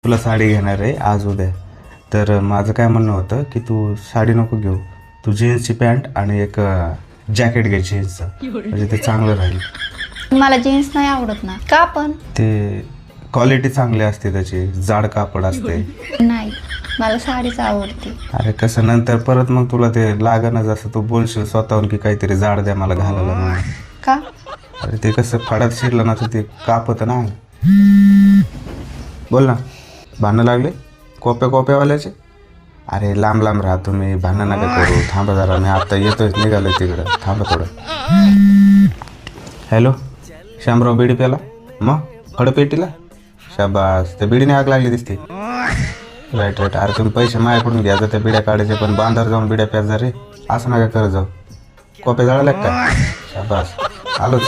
तुला साडी घेणार आहे आज उद्या. तर माझं काय म्हणणं होतं की तू साडी नको घेऊ, तू जीन्सची पॅन्ट आणि एक जॅकेट घे जीन्सचं, म्हणजे ते चांगलं राहील. मला जीन्स नाही आवडत ना. का पण? ते क्वालिटी चांगली असते, त्याची जाड कापड असते. नाही, मला साडीच आवडते. अरे कसं नंतर परत मग तुला ते लागणच, असं तू बोलशील स्वतःहून की काहीतरी जाड द्या मला घालायला म्हणून. का? अरे ते कसं फडात शिरलं ना तर ते कापत ना. बोल ना, भांडणं लागले कोप्यावाल्याचे? अरे लांब लांब राहा तुम्ही, भांडणं नका करू. थांबा जरा, मी आता येतोय, निघालोय तिकडं, थांबा थोडं. हॅलो शामराव, बिडी प्याला? मग फडपेटीला? शाबास, त्या बिडीने आग लागली दिसते. राईट. अरे तुम्ही पैसे माझ्याकडून घ्या त्या बिड्या काढायचे, पण बांधावर जाऊन बिड्या प्यायचा रे, असं नका करत जाऊ. कोप्या जळाल्या का? शाबास, आलो.